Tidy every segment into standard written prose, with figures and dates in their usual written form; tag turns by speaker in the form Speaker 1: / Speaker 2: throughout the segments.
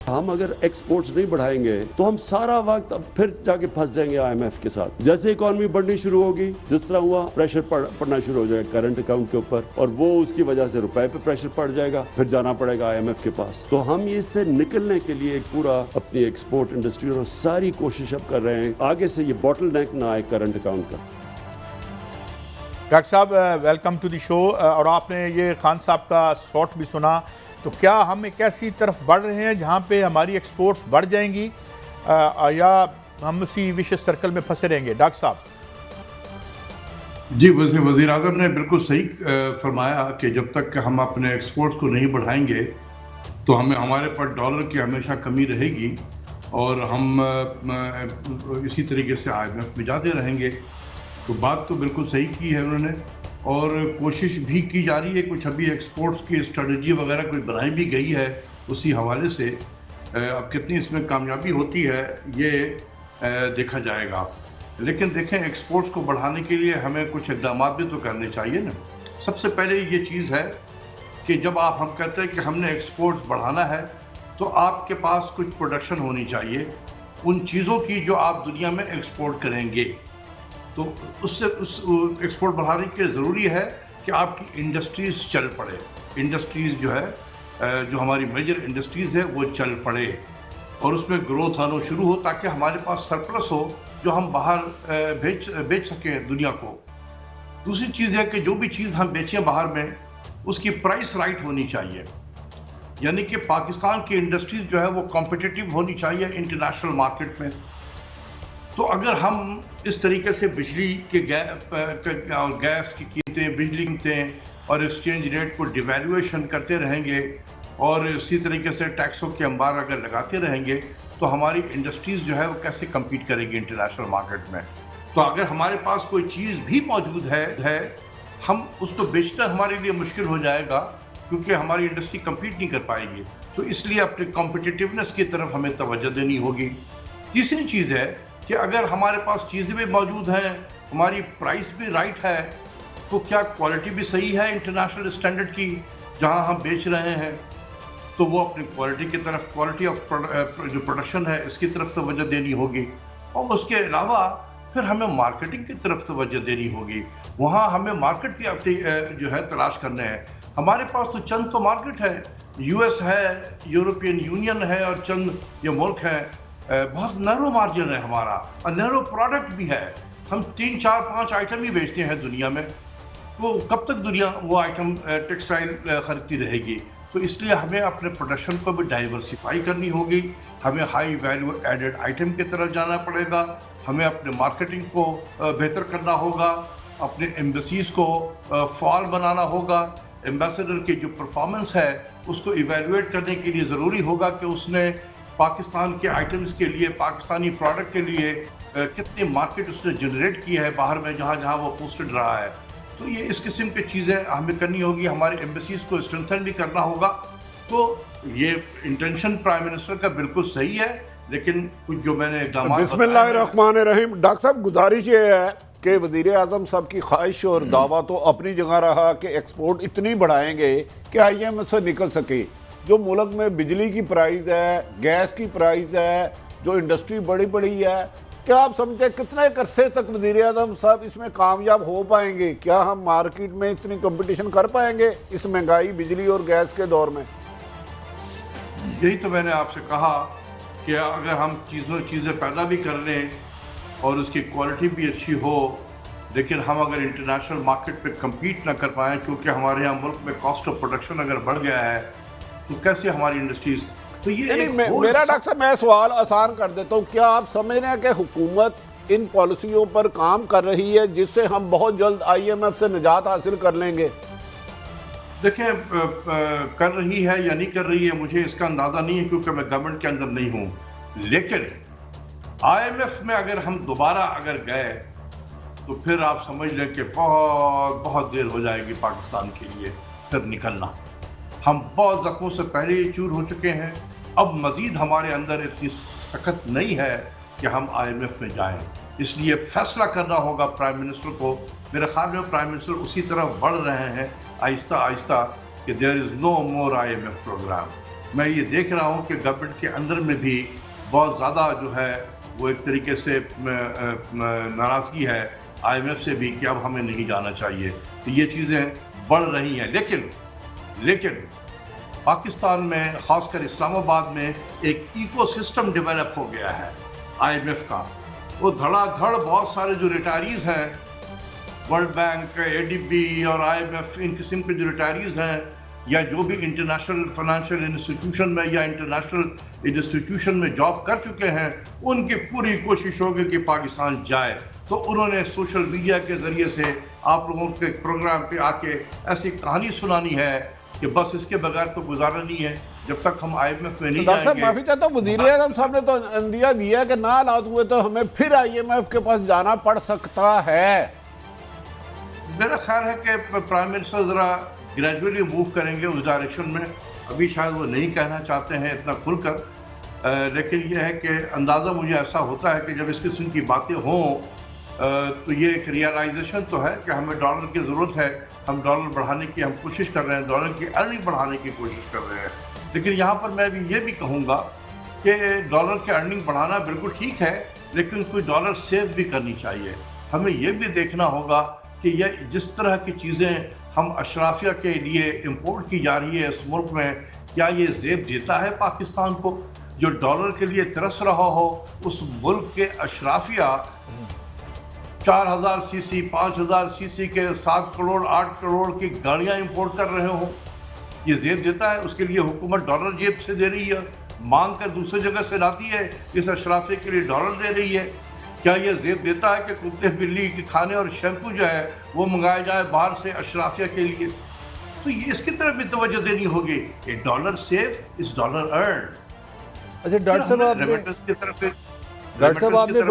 Speaker 1: ہم اگر ایکسپورٹس نہیں بڑھائیں گے تو ہم سارا وقت اب پھر جا کے پھنس جائیں گے IMF کے ساتھ. جیسے اکانومی بڑھنی شروع ہوگی, جس طرح ہوا پریشر پڑنا شروع ہو جائے گا کرنٹ اکاؤنٹ کے اوپر, اور وہ اس کی وجہ سے روپے پہ پریشر پڑ جائے گا, پھر جانا پڑے گا IMF کے پاس. تو ہم اس سے نکلنے کے لیے ایک پورا اپنی ایکسپورٹ انڈسٹری اور ساری کوشش اب کر رہے ہیں آگے سے یہ باٹل نیک نہ آئے کرنٹ اکاؤنٹ کا.
Speaker 2: ڈاکٹر صاحب ویلکم ٹو دی شو. اور آپ نے یہ خان صاحب کا شارٹ بھی سنا, تو کیا ہم ایک ایسی طرف بڑھ رہے ہیں جہاں پہ ہماری ایکسپورٹس بڑھ جائیں گی یا ہم اسی وشیس سرکل میں پھنسے رہیں گے؟ ڈاکٹر صاحب.
Speaker 3: جی, وزیر اعظم نے بالکل صحیح فرمایا کہ جب تک ہم اپنے ایکسپورٹس کو نہیں بڑھائیں گے تو ہمارے پر ڈالر کی ہمیشہ کمی رہے گی اور ہم اسی طریقے سے IMF میں جاتے رہیں گے. تو بات تو بالکل صحیح کی ہے انہوں نے, اور کوشش بھی کی جا رہی ہے. کچھ ابھی ایکسپورٹس کی اسٹریٹجی وغیرہ کچھ بنائی بھی گئی ہے اسی حوالے سے. اب کتنی اس میں کامیابی ہوتی ہے یہ دیکھا جائے گا. لیکن دیکھیں, ایکسپورٹس کو بڑھانے کے لیے ہمیں کچھ اقدامات بھی تو کرنے چاہیے نا. سب سے پہلے یہ چیز ہے کہ جب ہم کہتے ہیں کہ ہم نے ایکسپورٹس بڑھانا ہے تو آپ کے پاس کچھ پروڈکشن ہونی چاہیے ان چیزوں کی جو آپ دنیا میں ایکسپورٹ کریں گے. تو اس ایکسپورٹ بڑھانے کے لیے ضروری ہے کہ آپ کی انڈسٹریز چل پڑے. انڈسٹریز جو ہے, جو ہماری میجر انڈسٹریز ہے وہ چل پڑے اور اس میں گروتھ آنا شروع ہو تاکہ ہمارے پاس سرپلس ہو جو ہم باہر بیچ سکیں دنیا کو. دوسری چیز ہے کہ جو بھی چیز ہم بیچیں باہر میں اس کی پرائس رائٹ ہونی چاہیے, یعنی کہ پاکستان کی انڈسٹریز جو ہے وہ کمپٹیٹیو ہونی چاہیے انٹرنیشنل مارکیٹ میں. تو اگر ہم اس طریقے سے بجلی کے اور گیس کی قیمتیں, بجلی کی قیمتیں اور ایکسچینج ریٹ کو ڈیویلویشن کرتے رہیں گے اور اسی طریقے سے ٹیکسوں کے انبار اگر لگاتے رہیں گے تو ہماری انڈسٹریز جو ہے وہ کیسے کمپیٹ کرے گی انٹرنیشنل مارکیٹ میں. تو اگر ہمارے پاس کوئی چیز بھی موجود ہے ہم اس کو بیچنا ہمارے لیے مشکل ہو جائے گا کیونکہ ہماری انڈسٹری کمپیٹ نہیں کر پائے گی. تو اس لیے اپنے کمپٹیٹیونیس کی طرف ہمیں توجہ دینی ہوگی. تیسری چیز ہے کہ اگر ہمارے پاس چیزیں بھی موجود ہیں, ہماری پرائس بھی رائٹ ہے, تو کیا کوالٹی بھی صحیح ہے انٹرنیشنل اسٹینڈرڈ کی جہاں ہم بیچ رہے ہیں, تو وہ اپنی کوالٹی کی طرف, کوالٹی آف جو پروڈکشن ہے اس کی طرف توجہ دینی ہوگی. اور اس کے علاوہ پھر ہمیں مارکیٹنگ کی طرف توجہ دینی ہوگی. وہاں ہمیں مارکیٹ کی جو ہے تلاش کرنے ہیں. ہمارے پاس تو چند تو مارکیٹ ہے, US ہے, یورپین یونین ہے اور چند یہ ملک ہیں. بہت نیرو مارجن ہے ہمارا اور نیرو پروڈکٹ بھی ہے. ہم 3 4 5 آئٹم ہی بیچتے ہیں دنیا میں. وہ کب تک دنیا وہ آئٹم ٹیکسٹائل خریدتی رہے گی؟ تو اس لیے ہمیں اپنے پروڈکشن کو بھی ڈائیورسیفائی کرنی ہوگی. ہمیں ہائی ویلیو ایڈڈ آئٹم کی طرف جانا پڑے گا. ہمیں اپنے مارکیٹنگ کو بہتر کرنا ہوگا, اپنے ایمبیسیز کو فعال بنانا ہوگا. ایمبیسڈر کی جو پرفارمنس ہے اس کو ایویلویٹ کرنے کے لیے ضروری ہوگا کہ اس نے پاکستان کے آئٹمز کے لیے, پاکستانی پروڈکٹ کے لیے کتنی مارکیٹ اس نے جنریٹ کی ہے باہر میں جہاں جہاں وہ پوسٹڈ رہا ہے. تو یہ اس قسم کی چیزیں ہمیں کرنی ہوگی. ہمارے ایمبیسیز کو اسٹرینتھن بھی کرنا ہوگا. تو یہ انٹینشن پرائم منسٹر کا بالکل صحیح ہے, لیکن کچھ جو میں نے اقدامات
Speaker 4: بسم اللہ الرحمن الرحیم. ڈاکٹر صاحب, گزارش یہ ہے کہ وزیر اعظم صاحب کی خواہش اور دعویٰ تو اپنی جگہ رہا کہ ایکسپورٹ اتنی بڑھائیں گے کہ IMF سے نکل سکے. جو ملک میں بجلی کی پرائز ہے, گیس کی پرائز ہے, جو انڈسٹری بڑی بڑی ہے, کیا آپ سمجھتے ہیں کتنے عرصے تک وزیر اعظم صاحب اس میں کامیاب ہو پائیں گے؟ کیا ہم مارکیٹ میں اتنی کمپٹیشن کر پائیں گے اس مہنگائی بجلی اور گیس کے دور میں؟
Speaker 3: یہی تو میں نے آپ سے کہا کہ اگر ہم چیزیں پیدا بھی کر لیں اور اس کی کوالٹی بھی اچھی ہو, لیکن ہم اگر انٹرنیشنل مارکیٹ پہ کمپیٹ نہ کر پائیں کیونکہ ہمارے یہاں ملک میں کاسٹ آف پروڈکشن اگر بڑھ گیا ہے تو کیسے ہماری انڈسٹریز. تو یہ
Speaker 4: میرا ڈاکٹر صاحب میں سوال آسان کر دیتا ہوں, کیا آپ سمجھ رہے ہیں کہ حکومت ان پالیسیوں پر کام کر رہی ہے جس سے ہم بہت جلد IMF سے نجات حاصل کر لیں گے؟
Speaker 3: دیکھیں, کر رہی ہے یا نہیں کر رہی ہے مجھے اس کا اندازہ نہیں ہے کیونکہ میں گورنمنٹ کے اندر نہیں ہوں. لیکن IMF میں اگر ہم دوبارہ اگر گئے تو پھر آپ سمجھ لیں کہ بہت دیر ہو جائے گی پاکستان کے لیے پھر نکلنا. ہم بہت زخموں سے پہلے ہی چور ہو چکے ہیں. اب مزید ہمارے اندر اتنی سخت نہیں ہے کہ ہم IMF میں جائیں. اس لیے فیصلہ کرنا ہوگا پرائم منسٹر کو. میرے خیال میں پرائم منسٹر اسی طرف بڑھ رہے ہیں آہستہ آہستہ کہ دیر از نو مور IMF پروگرام. میں یہ دیکھ رہا ہوں کہ گورنمنٹ کے اندر میں بھی بہت زیادہ جو ہے وہ ایک طریقے سے ناراضگی ہے IMF سے بھی کہ اب ہمیں نہیں جانا چاہیے. تو یہ چیزیں بڑھ رہی ہیں. لیکن پاکستان میں خاص کر اسلام آباد میں ایک ایکو سسٹم ڈیولپ ہو گیا ہے IMF کا. وہ دھڑا دھڑ بہت سارے جو ریٹائریز ہیں ورلڈ بینک ADB اور IMF ان قسم کے جو ریٹائریز ہیں یا جو بھی انٹرنیشنل فائنینشیل انسٹیٹیوشن میں یا انٹرنیشنل انسٹیٹیوشن میں جاب کر چکے ہیں, ان کی پوری کوشش ہوگی کہ پاکستان جائے. تو انہوں نے سوشل میڈیا کے ذریعے سے آپ لوگوں کے پروگرام پہ آ کے ایسی کہانی سنانی ہے کہ بس اس کے بغیر تو گزارا نہیں ہے جب تک ہم IMF میں نہیں
Speaker 4: ڈاکٹر صاحب
Speaker 3: جائیں گے.
Speaker 4: معافی چاہتا ہوں, وزیر اعظم صاحب نے تو اندیا دیا کہ نہ حالات ہوئے تو ہمیں پھر IMF کے پاس جانا پڑ سکتا ہے.
Speaker 3: میرا خیال ہے کہ پرائم منسٹر ذرا گریجولی موو کریں گے اس ڈائریکشن میں. ابھی شاید وہ نہیں کہنا چاہتے ہیں اتنا کھل کر, لیکن یہ ہے کہ اندازہ مجھے ایسا ہوتا ہے کہ جب اس قسم کی باتیں ہوں تو یہ ایک ریئلائزیشن تو ہے کہ ہمیں ڈالر کی ضرورت ہے, ہم ڈالر بڑھانے کی ہم کوشش کر رہے ہیں, ڈالر کی ارننگ بڑھانے کی کوشش کر رہے ہیں. لیکن یہاں پر میں بھی یہ بھی کہوں گا کہ ڈالر کی ارننگ بڑھانا بالکل ٹھیک ہے, لیکن کوئی ڈالر سیو بھی کرنی چاہیے. ہمیں یہ بھی دیکھنا ہوگا کہ یہ جس طرح کی چیزیں ہم اشرافیہ کے لیے امپورٹ کی جا رہی ہے اس ملک میں, کیا یہ زیب دیتا ہے پاکستان کو؟ جو ڈالر کے لیے ترس رہا ہو اس ملک کے اشرافیہ 4000 cc 5000 cc کے 7 کروڑ 8 کروڑ کی گاڑیاں امپورٹ کر رہے ہوں, یہ زیب دیتا ہے؟ اس کے لیے حکومت ڈالر جیب سے دے رہی ہے, مانگ کر دوسری جگہ سے لاتی ہے, اس اشرافیہ کے لیے ڈالر دے رہی ہے. کیا یہ زیب دیتا ہے کہ کتے بلی کے کھانے اور شیمپو جو ہے وہ منگایا جائے باہر سے اشرافیہ کے لیے؟ تو یہ اس کی طرف بھی توجہ دینی ہوگی. اے ڈالر سیو از ڈالر ارن.
Speaker 5: اچھا ڈاکٹر صاحب آپ نے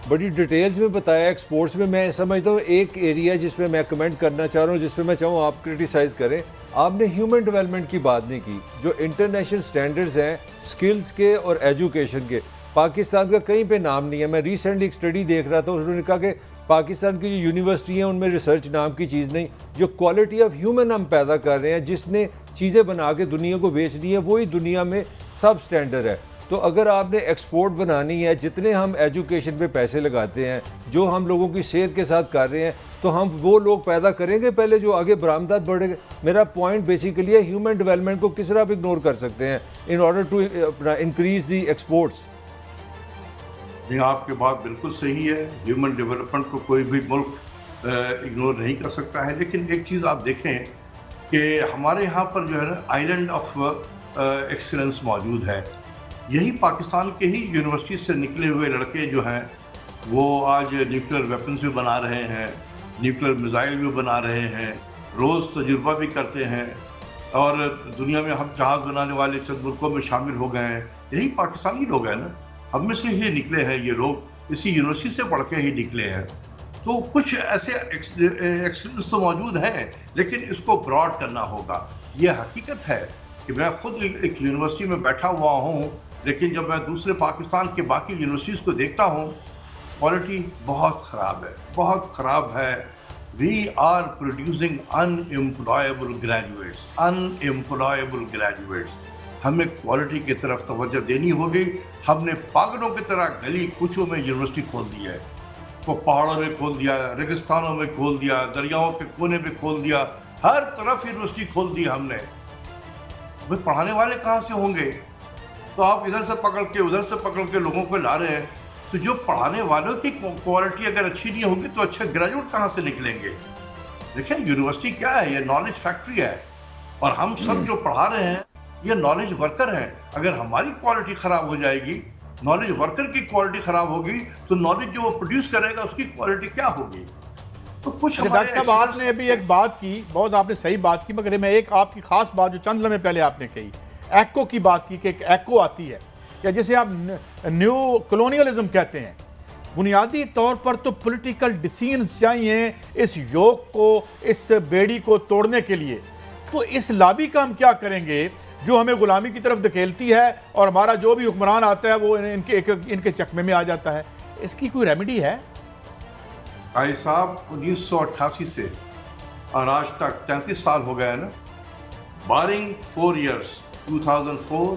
Speaker 5: بڑی ڈیٹیلز میں بتایا ایکسپورٹس میں. میں سمجھتا ہوں ایک ایریا جس میں کمنٹ کرنا چاہ رہا ہوں, جس پہ میں چاہوں آپ کرٹیسائز کریں. آپ نے ہیومن ڈیولپمنٹ کی بات نہیں کی. جو انٹرنیشنل سٹینڈرڈز ہیں سکلز کے اور ایجوکیشن کے, پاکستان کا کہیں پہ نام نہیں ہے. میں ریسنٹلی ایک اسٹڈی دیکھ رہا تھا, انہوں نے کہا کہ پاکستان کی جو یونیورسٹی ہیں ان میں ریسرچ نام کی چیز نہیں. جو کوالٹی آف ہیومن ہم پیدا کر رہے ہیں, جس نے چیزیں بنا کے دنیا کو بیچنی ہے, وہی دنیا میں سب سٹینڈرڈ ہے. تو اگر آپ نے ایکسپورٹ بنانی ہے, جتنے ہم ایجوکیشن پہ پیسے لگاتے ہیں, جو ہم لوگوں کی صحت کے ساتھ کر رہے ہیں, تو ہم وہ لوگ پیدا کریں گے پہلے جو آگے برآمدات بڑھے گا. میرا پوائنٹ بیسیکلی ہے ہیومن ڈیولپمنٹ کو کس طرح آپ اگنور کر سکتے ہیں in order to increase the exports.
Speaker 3: نہیں, آپ کی بات بالکل صحیح ہے. ہیومن ڈیولپمنٹ کو کوئی بھی ملک اگنور نہیں کر سکتا ہے. لیکن ایک چیز آپ دیکھیں کہ ہمارے یہاں پر جو ہے نا آئیلینڈ آف ایکسلنس موجود ہے. یہی پاکستان کے ہی یونیورسٹی سے نکلے ہوئے لڑکے جو ہیں وہ آج نیوکلیر ویپنز بھی بنا رہے ہیں, نیوکلیر میزائل بھی بنا رہے ہیں, روز تجربہ بھی کرتے ہیں, اور دنیا میں ہم جہاز بنانے والے چند ملکوں میں شامل ہو گئے ہیں. یہی پاکستانی لوگ ہیں نا, ہم میں سے ہی نکلے ہیں یہ لوگ, اسی یونیورسٹی سے پڑھ کے ہی نکلے ہیں. تو کچھ ایسے ایکسلنس تو موجود ہیں, لیکن اس کو براڈ کرنا ہوگا. یہ حقیقت ہے کہ میں خود ایک یونیورسٹی میں بیٹھا ہوا ہوں, لیکن جب میں دوسرے پاکستان کے باقی یونیورسٹیز کو دیکھتا ہوں, کوالٹی بہت خراب ہے, بہت خراب ہے. We are producing unemployable graduates. ہمیں کوالٹی کی طرف توجہ دینی ہوگی. ہم نے پاگلوں کی طرح گلی کوچوں میں یونیورسٹی کھول دی ہے, وہ پہاڑوں میں کھول دیا, ریگستانوں میں کھول دیا, دریاؤں کے کونے میں کھول دیا, ہر طرف یونیورسٹی کھول دی ہم نے. وہ پڑھانے والے کہاں سے ہوں گے؟ تو آپ ادھر سے پکڑ کے ادھر سے پکڑ کے لوگوں کو لا رہے ہیں. تو جو پڑھانے والوں کی کوالٹی اگر اچھی نہیں ہوگی تو اچھے گریجویٹ کہاں سے نکلیں گے؟ دیکھیں یونیورسٹی کیا ہے, یہ نالج فیکٹری ہے, اور ہم سب جو پڑھا رہے ہیں یہ نالج ورکر ہیں. اگر ہماری کوالٹی خراب ہو جائے گی, نالج ورکر کی کوالٹی خراب ہوگی, تو نالج جو وہ پروڈیوس کرے گا اس کی کوالٹی کیا ہوگی؟ تو کچھ
Speaker 2: ڈاکٹر صاحب آپ نے ابھی ایک بات کی, بہت آپ نے صحیح بات کی, مگر میں ایک آپ کی خاص بات جو چند لمحے پہلے آپ نے کہی, ایکو کی بات کی کہ ایک ایکو آتی ہے, یا جسے آپ نیو کلونیلزم کہتے ہیں. بنیادی طور پر تو پولیٹیکل ڈیسیژنز چاہیے اس یوک کو, اس بیڑی کو توڑنے کے لیے. تو اس لابی کا ہم کیا کریں گے جو ہمیں غلامی کی طرف دھکیلتی ہے, اور ہمارا جو بھی حکمران آتا ہے وہ ان کے چکمے میں آ جاتا ہے؟ اس کی کوئی ریمیڈی ہے؟
Speaker 3: بھائی صاحب 1988 سے اور آج تک 33 سال ہو گئے نا, بارنگ 4 ایئرس 2004